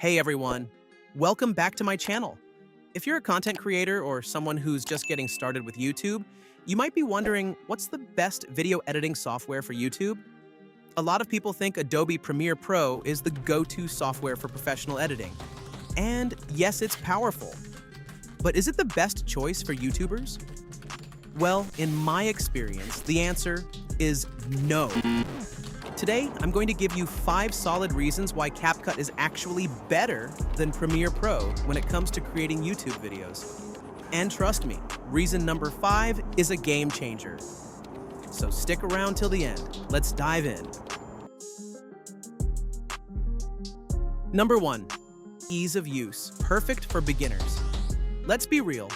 Hey everyone, welcome back to my channel. If you're a content creator or someone who's just getting started with YouTube, you might be wondering, what's the best video editing software for YouTube? A lot of people think Adobe Premiere Pro is the go-to software for professional editing. And yes, it's powerful. But is it the best choice for YouTubers? Well, in my experience, the answer is no. Today, I'm going to give you 5 solid reasons why CapCut is actually better than Premiere Pro when it comes to creating YouTube videos. And trust me, reason number 5 is a game changer. So stick around till the end. Let's dive in. Number 1, ease of use, perfect for beginners. Let's be real.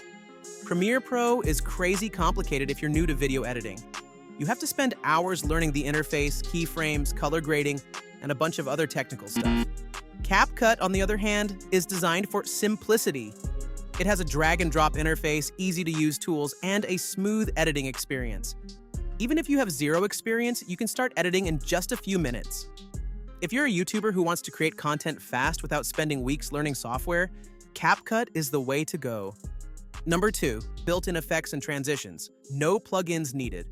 Premiere Pro is crazy complicated if you're new to video editing. You have to spend hours learning the interface, keyframes, color grading, and a bunch of other technical stuff. CapCut, on the other hand, is designed for simplicity. It has a drag-and-drop interface, easy-to-use tools, and a smooth editing experience. Even if you have zero experience, you can start editing in just a few minutes. If you're a YouTuber who wants to create content fast without spending weeks learning software, CapCut is the way to go. Number 2, built-in effects and transitions. No plugins needed.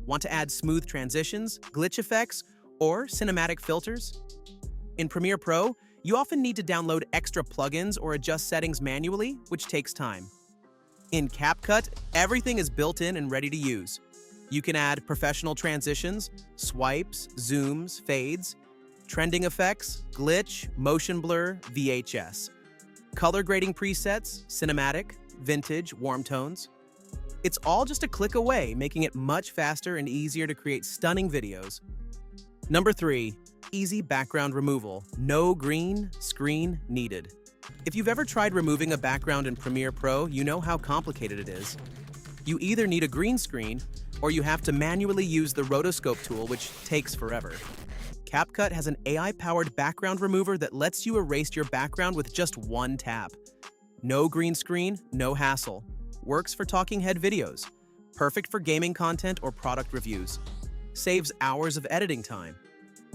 Want to add smooth transitions, glitch effects, or cinematic filters? In Premiere Pro, you often need to download extra plugins or adjust settings manually, which takes time. In CapCut, everything is built in and ready to use. You can add professional transitions, swipes, zooms, fades, trending effects, glitch, motion blur, VHS, color grading presets, cinematic, vintage, warm tones. It's all just a click away, making it much faster and easier to create stunning videos. Number 3, easy background removal. No green screen needed. If you've ever tried removing a background in Premiere Pro, you know how complicated it is. You either need a green screen, or you have to manually use the rotoscope tool, which takes forever. CapCut has an AI-powered background remover that lets you erase your background with just one tap. No green screen, no hassle. Works for talking head videos. Perfect for gaming content or product reviews. Saves hours of editing time.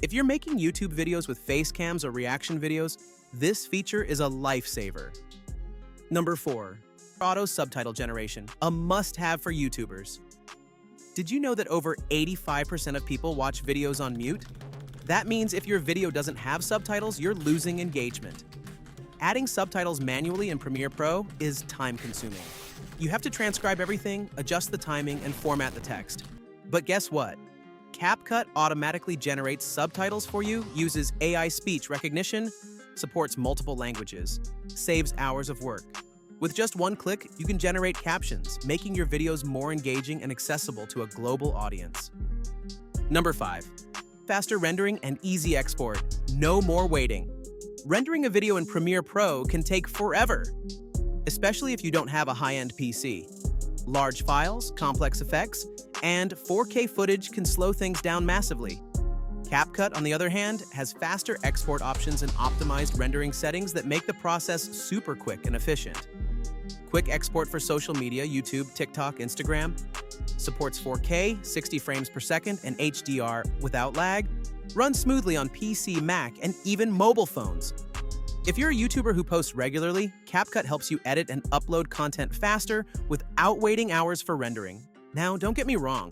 If you're making YouTube videos with face cams or reaction videos, this feature is a lifesaver. Number 4, auto subtitle generation, a must-have for YouTubers. Did you know that over 85% of people watch videos on mute? That means if your video doesn't have subtitles, you're losing engagement. Adding subtitles manually in Premiere Pro is time-consuming. You have to transcribe everything, adjust the timing, and format the text. But guess what? CapCut automatically generates subtitles for you, uses AI speech recognition, supports multiple languages, saves hours of work. With just one click, you can generate captions, making your videos more engaging and accessible to a global audience. Number 5, faster rendering and easy export. No more waiting. Rendering a video in Premiere Pro can take forever, especially if you don't have a high-end PC. Large files, complex effects, and 4K footage can slow things down massively. CapCut, on the other hand, has faster export options and optimized rendering settings that make the process super quick and efficient. Quick export for social media, YouTube, TikTok, Instagram. Supports 4K, 60 frames per second, and HDR without lag. Runs smoothly on PC, Mac, and even mobile phones. If you're a YouTuber who posts regularly, CapCut helps you edit and upload content faster without waiting hours for rendering. Now, don't get me wrong.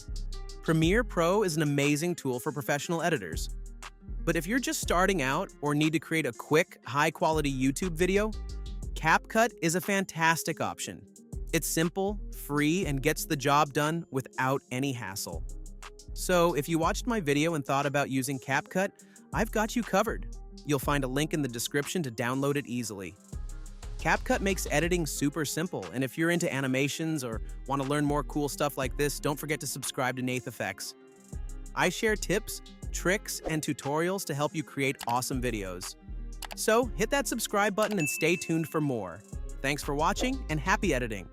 Premiere Pro is an amazing tool for professional editors. But if you're just starting out or need to create a quick, high-quality YouTube video, CapCut is a fantastic option. It's simple, free, and gets the job done without any hassle. So if you watched my video and thought about using CapCut, I've got you covered. You'll find a link in the description to download it easily. CapCut makes editing super simple, and if you're into animations or want to learn more cool stuff like this, don't forget to subscribe to Nath Effects. I share tips, tricks, and tutorials to help you create awesome videos. So hit that subscribe button and stay tuned for more. Thanks for watching, and happy editing!